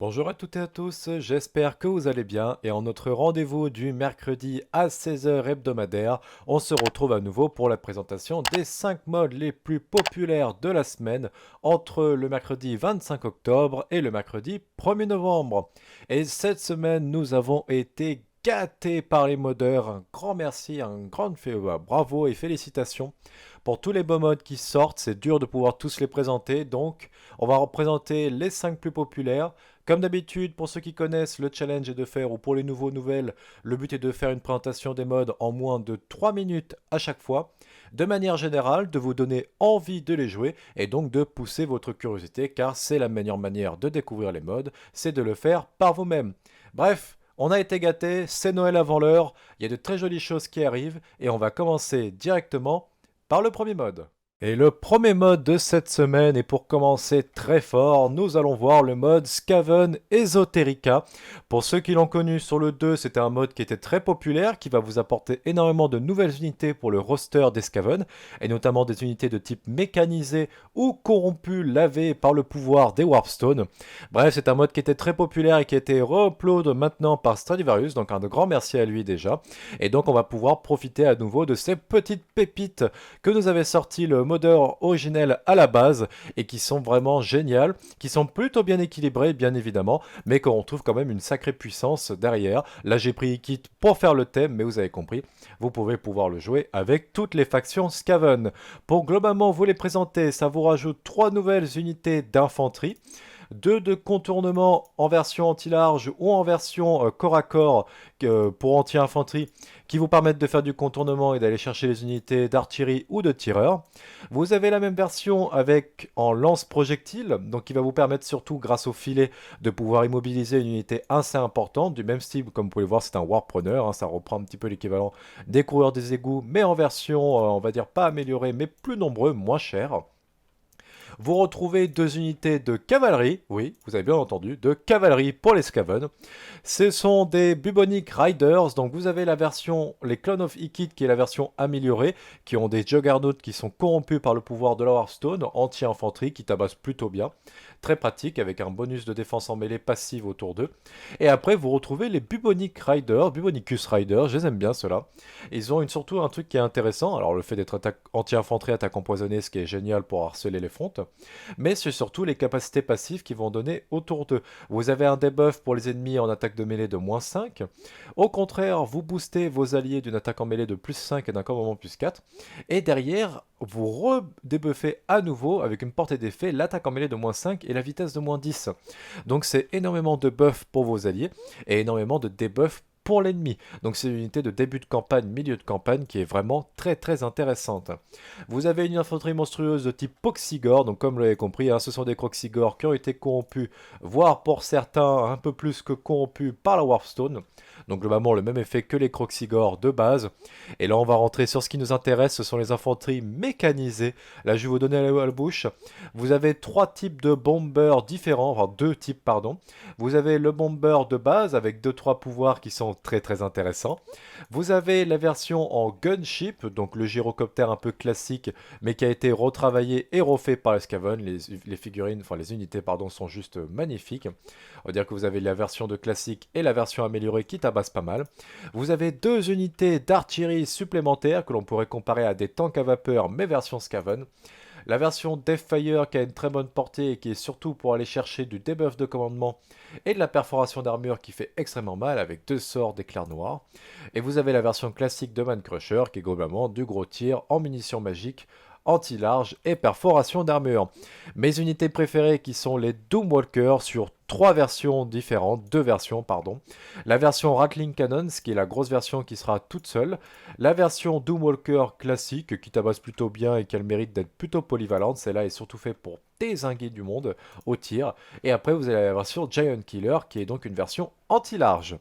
Bonjour à toutes et à tous, j'espère que vous allez bien et en notre rendez-vous du mercredi à 16 heures hebdomadaire, on se retrouve à nouveau pour la présentation des 5 modes les plus populaires de la semaine entre le mercredi 25 octobre et le mercredi 1er novembre. Et cette semaine, nous avons été gâtés par les modeurs, un grand merci, bravo et félicitations pour tous les beaux modes qui sortent, c'est dur de pouvoir tous les présenter, donc on va représenter les 5 plus populaires. Comme d'habitude, pour ceux qui connaissent, le challenge est de faire, ou pour les nouveaux nouvelles, le but est de faire une présentation des modes en moins de 3 minutes à chaque fois. De manière générale, de vous donner envie de les jouer et donc de pousser votre curiosité car c'est la meilleure manière de découvrir les modes, c'est de le faire par vous-même. Bref, on a été gâtés, c'est Noël avant l'heure, il y a de très jolies choses qui arrivent et on va commencer directement par le premier mode. Et le premier mode de cette semaine, et pour commencer très fort, nous allons voir le mode Skaven Esoterica. Pour ceux qui l'ont connu sur le 2, c'était un mode qui était très populaire, qui va vous apporter énormément de nouvelles unités pour le roster des Skaven, et notamment des unités de type mécanisé ou corrompu, lavé par le pouvoir des Warpstone. Bref, c'est un mode qui était très populaire et qui a été re-upload maintenant par Stradivarius, donc un grand merci à lui déjà. Et donc on va pouvoir profiter à nouveau de ces petites pépites que nous avait sorti le modeur originel à la base et qui sont vraiment géniales, qui sont plutôt bien équilibrées bien évidemment, mais qu'on retrouve quand même une sacrée puissance derrière. Là j'ai pris Kit pour faire le thème, mais vous avez compris, vous pouvez pouvoir le jouer avec toutes les factions Skaven. Pour globalement vous les présenter, ça vous rajoute 3 nouvelles unités d'infanterie. 2 de contournement en version anti-large ou en version corps à corps pour anti-infanterie qui vous permettent de faire du contournement et d'aller chercher les unités d'artillerie ou de tireurs. Vous avez la même version avec en lance-projectile, donc qui va vous permettre surtout grâce au filet de pouvoir immobiliser une unité assez importante, du même style, comme vous pouvez le voir c'est un Warpreneur, ça reprend un petit peu l'équivalent des coureurs des égouts, mais en version, on va dire pas améliorée, mais plus nombreux, moins cher. Vous retrouvez 2 unités de cavalerie, oui, vous avez bien entendu, de cavalerie pour les Skaven. Ce sont des Bubonic Riders, donc vous avez la version, les Clones of Ikit qui est la version améliorée, qui ont des Juggernauts qui sont corrompus par le pouvoir de la Hearthstone, anti-infanterie, qui tabassent plutôt bien. Très pratique, avec un bonus de défense en mêlée passive autour d'eux. Et après, vous retrouvez les Bubonic Riders, Bubonicus Riders, je les aime bien ceux-là. Ils ont surtout un truc qui est intéressant, alors le fait d'être anti-infanterie, attaque empoisonnée, ce qui est génial pour harceler les frontes, mais c'est surtout les capacités passives qui vont donner autour d'eux. Vous avez un debuff pour les ennemis en attaque de mêlée de -5. Au contraire, vous boostez vos alliés d'une attaque en mêlée de +5 et d'un commandement +4. Et derrière, vous redebuffez à nouveau avec une portée d'effet l'attaque en mêlée de -5 et la vitesse de -10. Donc c'est énormément de buffs pour vos alliés et énormément de debuffs pour l'ennemi. Donc c'est une unité de début de campagne, milieu de campagne qui est vraiment très très intéressante. Vous avez une infanterie monstrueuse de type Poxygore, donc comme vous l'avez compris, ce sont des Croxygores qui ont été corrompus, voire pour certains un peu plus que corrompus par la Warpstone. Donc globalement le même effet que les Croxygores de base. Et là on va rentrer sur ce qui nous intéresse, ce sont les infanteries mécanisées. Là je vais vous donner à la bouche. Vous avez 3 types de bombers différents, enfin 2 types pardon. Vous avez le bomber de base avec 2-3 pouvoirs qui sont très très intéressants. Vous avez la version en gunship, donc le gyrocoptère un peu classique, mais qui a été retravaillé et refait par les Skaven. Les figurines, enfin les unités pardon, sont juste magnifiques. On va dire que vous avez la version de classique et la version améliorée qui tabasse pas mal. Vous avez 2 unités d'artillerie supplémentaires que l'on pourrait comparer à des tanks à vapeur, mais version Skaven. La version Deathfire qui a une très bonne portée et qui est surtout pour aller chercher du debuff de commandement et de la perforation d'armure qui fait extrêmement mal avec 2 sorts d'éclair noir. Et vous avez la version classique de Man Crusher qui est globalement du gros tir en munitions magiques, anti-large et perforation d'armure. Mes unités préférées qui sont les Doomwalkers sur 3 versions différentes, 2 versions pardon. La version Rattling Cannons qui est la grosse version qui sera toute seule. La version Doomwalker classique qui tabasse plutôt bien et qui a le mérite d'être plutôt polyvalente. Celle-là est surtout faite pour dézinguer du monde au tir. Et après vous avez la version Giant Killer qui est donc une version anti-large.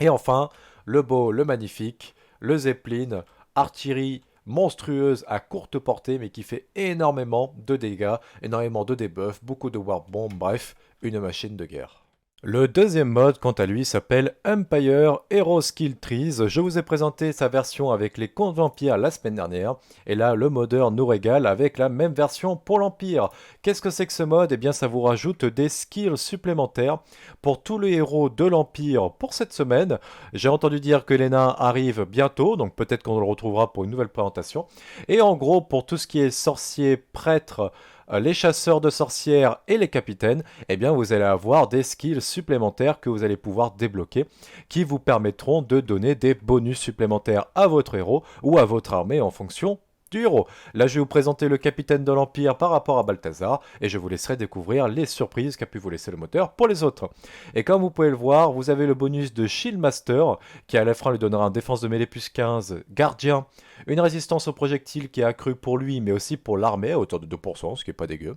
Et enfin, le beau, le magnifique, le Zeppelin, artillerie monstrueuse à courte portée mais qui fait énormément de dégâts, énormément de debuffs, beaucoup de warp bombs, bref, une machine de guerre. Le deuxième mode, quant à lui, s'appelle Empire Hero Skill Trees. Je vous ai présenté sa version avec les comptes vampires la semaine dernière. Et là, le modeur nous régale avec la même version pour l'Empire. Qu'est-ce que c'est que ce mode? Eh bien, ça vous rajoute des skills supplémentaires pour tous les héros de l'Empire pour cette semaine. J'ai entendu dire que les nains arrivent bientôt, donc peut-être qu'on le retrouvera pour une nouvelle présentation. Et en gros, pour tout ce qui est sorcier, prêtre, les chasseurs de sorcières et les capitaines, eh bien vous allez avoir des skills supplémentaires que vous allez pouvoir débloquer qui vous permettront de donner des bonus supplémentaires à votre héros ou à votre armée en fonction du héros. Là, je vais vous présenter le capitaine de l'Empire par rapport à Balthazar et je vous laisserai découvrir les surprises qu'a pu vous laisser le moteur pour les autres. Et comme vous pouvez le voir, vous avez le bonus de Shield Master qui à la fin lui donnera un défense de mêlée plus 15, gardien, une résistance aux projectiles qui est accrue pour lui mais aussi pour l'armée à hauteur de 2%, ce qui est pas dégueu.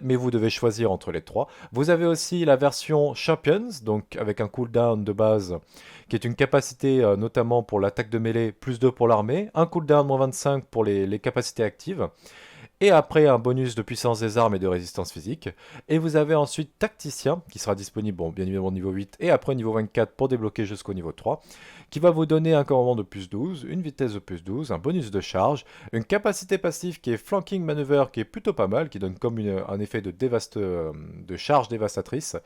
Mais vous devez choisir entre les trois. Vous avez aussi la version Champions, donc avec un cooldown de base qui est une capacité notamment pour l'attaque de mêlée, plus 2 pour l'armée, un cooldown moins 25 pour les capacités actives, et après un bonus de puissance des armes et de résistance physique. Et vous avez ensuite Tacticien, qui sera disponible, bon, bien évidemment au niveau 8, et après au niveau 24 pour débloquer jusqu'au niveau 3, qui va vous donner un commandement de plus 12, une vitesse de plus 12, un bonus de charge, une capacité passive qui est Flanking Maneuver, qui est plutôt pas mal, qui donne comme un effet de charge dévastatrice,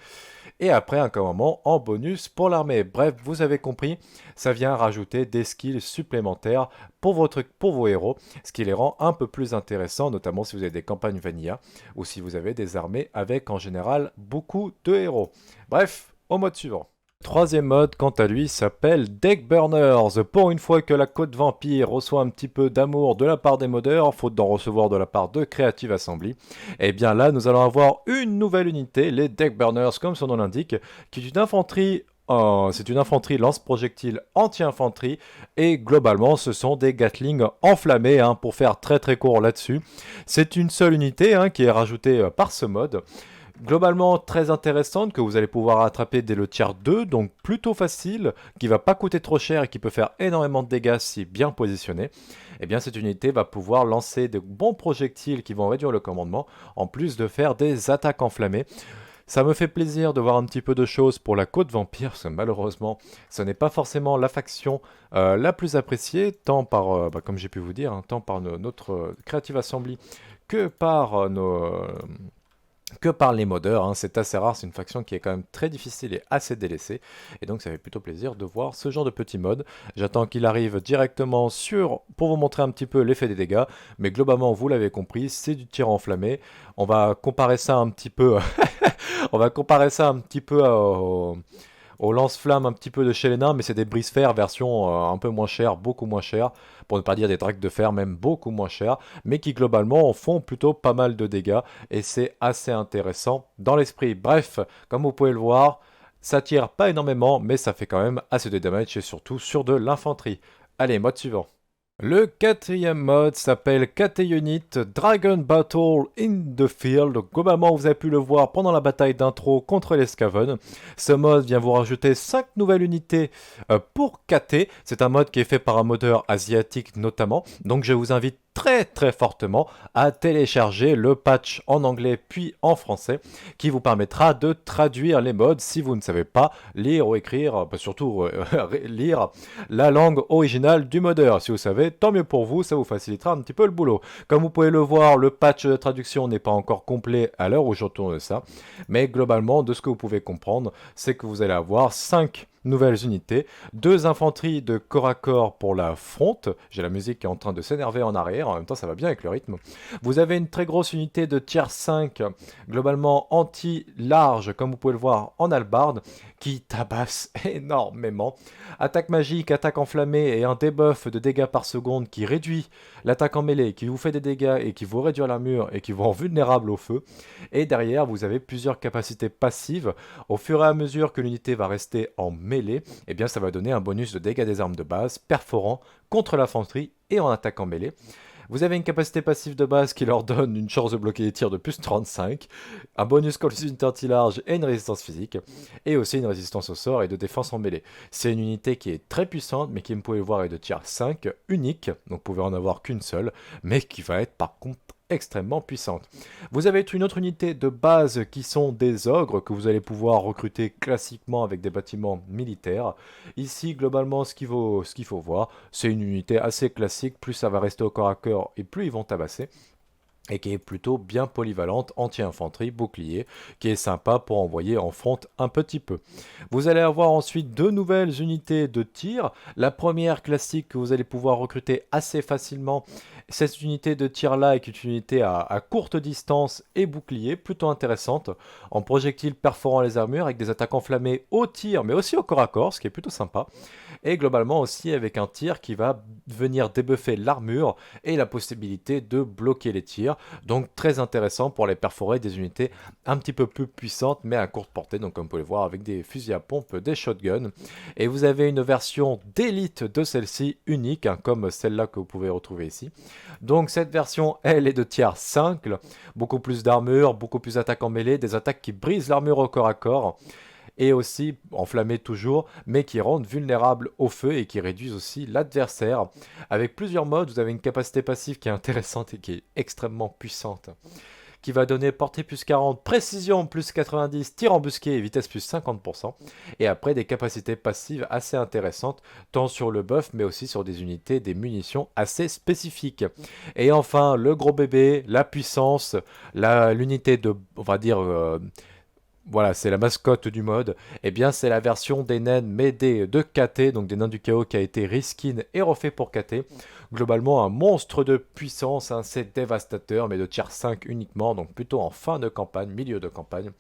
et après un commandement en bonus pour l'armée. Bref, vous avez compris, ça vient rajouter des skills supplémentaires pour vos héros, ce qui les rend un peu plus intéressants, notamment si vous avez des campagnes vanilla ou si vous avez des armées avec en général beaucoup de héros. Bref, au mode suivant. Troisième mode, quant à lui, s'appelle Deck Burners. Pour une fois que la Côte Vampire reçoit un petit peu d'amour de la part des modeurs, faute d'en recevoir de la part de Creative Assembly, et bien là, nous allons avoir une nouvelle unité, les Deck Burners, comme son nom l'indique, qui est une infanterie. C'est une infanterie lance-projectile anti-infanterie et globalement ce sont des Gatling enflammés pour faire très très court là-dessus. C'est une seule unité qui est rajoutée par ce mode. Globalement très intéressante que vous allez pouvoir attraper dès le tiers 2, donc plutôt facile, qui va pas coûter trop cher et qui peut faire énormément de dégâts si bien positionné. Et bien cette unité va pouvoir lancer de bons projectiles qui vont réduire le commandement, en plus de faire des attaques enflammées. Ça me fait plaisir de voir un petit peu de choses pour la Côte Vampire, parce que malheureusement, ce n'est pas forcément la faction la plus appréciée, tant par, comme j'ai pu vous dire, tant par notre Creative Assembly que par les modeurs, c'est assez rare, c'est une faction qui est quand même très difficile et assez délaissée, et donc ça fait plutôt plaisir de voir ce genre de petits modes. J'attends qu'il arrive directement pour vous montrer un petit peu l'effet des dégâts, mais globalement vous l'avez compris, c'est du tir enflammé. On va comparer ça un petit peu, au lance-flammes un petit peu de chez les nains, mais c'est des brise-fer version un peu moins chère, beaucoup moins chère, pour ne pas dire des dracs de fer, même beaucoup moins chères, mais qui globalement font plutôt pas mal de dégâts, et c'est assez intéressant dans l'esprit. Bref, comme vous pouvez le voir, ça tire pas énormément, mais ça fait quand même assez de damage, et surtout sur de l'infanterie. Allez, mode suivant. Le quatrième mode s'appelle KT Unit Dragon Battle in the Field. Donc, globalement, vous avez pu le voir pendant la bataille d'intro contre les Skaven. Ce mode vient vous rajouter 5 nouvelles unités pour KT. C'est un mode qui est fait par un modeur asiatique notamment. Donc je vous invite très très fortement à télécharger le patch en anglais puis en français qui vous permettra de traduire les modes si vous ne savez pas lire ou écrire, surtout lire la langue originale du modeur. Si vous savez, tant mieux pour vous, ça vous facilitera un petit peu le boulot. Comme vous pouvez le voir, le patch de traduction n'est pas encore complet à l'heure où je tourne ça, mais globalement, de ce que vous pouvez comprendre, c'est que vous allez avoir 5 nouvelles unités, 2 infanteries de corps à corps pour la fronte, j'ai la musique qui est en train de s'énerver en arrière, en même temps ça va bien avec le rythme. Vous avez une très grosse unité de tier 5, globalement anti-large, comme vous pouvez le voir en hallebarde, qui tabasse énormément. Attaque magique, attaque enflammée et un debuff de dégâts par seconde qui réduit l'attaque en mêlée, qui vous fait des dégâts et qui vous réduit l'armure et qui vous rend vulnérable au feu. Et derrière, vous avez plusieurs capacités passives. Au fur et à mesure que l'unité va rester en mêlée, eh bien ça va donner un bonus de dégâts des armes de base perforant contre l'infanterie et en attaque en mêlée. Vous avez une capacité passive de base qui leur donne une chance de bloquer les tirs de plus 35, un bonus contre les unités anti-large et une résistance physique, et aussi une résistance au sort et de défense en mêlée. C'est une unité qui est très puissante, mais qui, vous pouvez le voir, est de tier 5, unique, donc vous pouvez en avoir qu'une seule, mais qui va être par contre extrêmement puissantes. Vous avez une autre unité de base qui sont des ogres que vous allez pouvoir recruter classiquement avec des bâtiments militaires. Ici, globalement, ce qu'il faut voir, c'est une unité assez classique. Plus ça va rester au corps à corps et plus ils vont tabasser et qui est plutôt bien polyvalente, anti-infanterie, bouclier, qui est sympa pour envoyer en front un petit peu. Vous allez avoir ensuite deux nouvelles unités de tir. La première classique que vous allez pouvoir recruter assez facilement, cette unité de tir là est une unité à courte distance et bouclier, plutôt intéressante, en projectiles perforant les armures avec des attaques enflammées au tir, mais aussi au corps à corps, ce qui est plutôt sympa. Et globalement aussi avec un tir qui va venir débuffer l'armure et la possibilité de bloquer les tirs. Donc très intéressant pour les perforer des unités un petit peu plus puissantes mais à courte portée. Donc comme vous pouvez le voir avec des fusils à pompe, des shotguns. Et vous avez une version d'élite de celle-ci unique, hein, comme celle-là que vous pouvez retrouver ici. Donc cette version, elle est de tiers 5, beaucoup plus d'armure, beaucoup plus d'attaques en mêlée, des attaques qui brisent l'armure au corps à corps et aussi enflammés toujours, mais qui rendent vulnérables au feu et qui réduisent aussi l'adversaire. Avec plusieurs modes, vous avez une capacité passive qui est intéressante et qui est extrêmement puissante, qui va donner portée plus 40, précision plus 90, tir embusqué et vitesse plus 50%. Et après des capacités passives assez intéressantes, tant sur le buff mais aussi sur des unités, des munitions assez spécifiques. Et enfin, le gros bébé, la puissance, l'unité de, on va dire... voilà, c'est la mascotte du mode. Eh bien, c'est la version des nains Médée de KT, donc des nains du chaos qui a été reskin et refait pour KT. Globalement, un monstre de puissance, hein, c'est dévastateur, mais de tier 5 uniquement, donc plutôt en fin de campagne, milieu de campagne.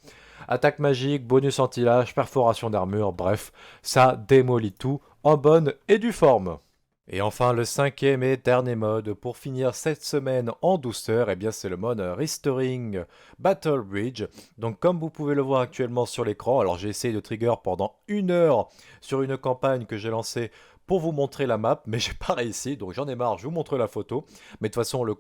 Attaque magique, bonus anti-lâche, perforation d'armure, bref, ça démolit tout en bonne et due forme. Et enfin, le cinquième et dernier mode pour finir cette semaine en douceur, eh bien c'est le mode Restoring Battle Bridge. Donc comme vous pouvez le voir actuellement sur l'écran, alors j'ai essayé de trigger pendant 1 heure sur une campagne que j'ai lancée pour vous montrer la map, mais j'ai pas réussi, donc j'en ai marre, je vous montre la photo. Mais de toute façon, le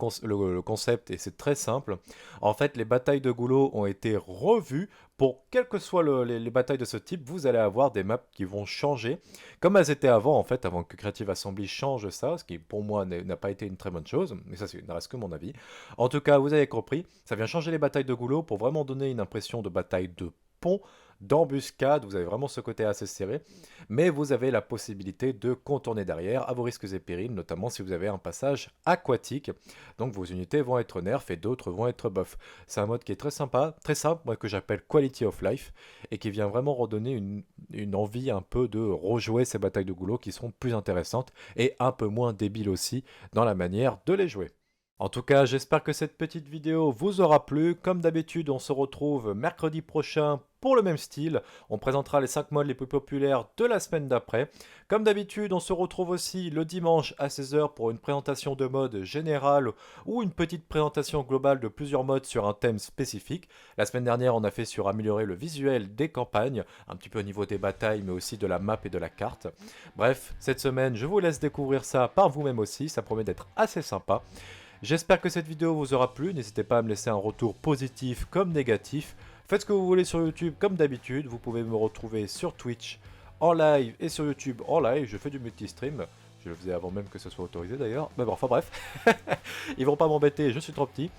concept, et c'est très simple, en fait, les batailles de goulot ont été revues. Pour quelles que soient les batailles de ce type, vous allez avoir des maps qui vont changer, comme elles étaient avant, en fait, avant que Creative Assembly change ça, ce qui pour moi n'a pas été une très bonne chose, mais ça, ne reste que mon avis. En tout cas, vous avez compris, ça vient changer les batailles de goulot pour vraiment donner une impression de bataille de pont, d'embuscade, vous avez vraiment ce côté assez serré, mais vous avez la possibilité de contourner derrière à vos risques et périls, notamment si vous avez un passage aquatique. Donc vos unités vont être nerfs et d'autres vont être buff. C'est un mode qui est très sympa, très simple, moi que j'appelle Quality of Life, et qui vient vraiment redonner une envie un peu de rejouer ces batailles de goulot qui seront plus intéressantes et un peu moins débiles aussi dans la manière de les jouer. En tout cas, j'espère que cette petite vidéo vous aura plu. Comme d'habitude, on se retrouve mercredi prochain pour le même style. On présentera les 5 modes les plus populaires de la semaine d'après. Comme d'habitude, on se retrouve aussi le dimanche à 16 h pour une présentation de mode générale ou une petite présentation globale de plusieurs modes sur un thème spécifique. La semaine dernière, on a fait sur améliorer le visuel des campagnes, un petit peu au niveau des batailles, mais aussi de la map et de la carte. Bref, cette semaine, je vous laisse découvrir ça par vous-même aussi. Ça promet d'être assez sympa. J'espère que cette vidéo vous aura plu, n'hésitez pas à me laisser un retour positif comme négatif. Faites ce que vous voulez sur YouTube comme d'habitude, vous pouvez me retrouver sur Twitch en live et sur YouTube en live, je fais du multi-stream. Je le faisais avant même que ce soit autorisé d'ailleurs, mais bon, enfin bref. Ils vont pas m'embêter, je suis trop petit.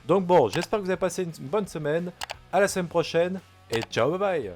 Donc bon, j'espère que vous avez passé une bonne semaine, à la semaine prochaine, et ciao bye bye.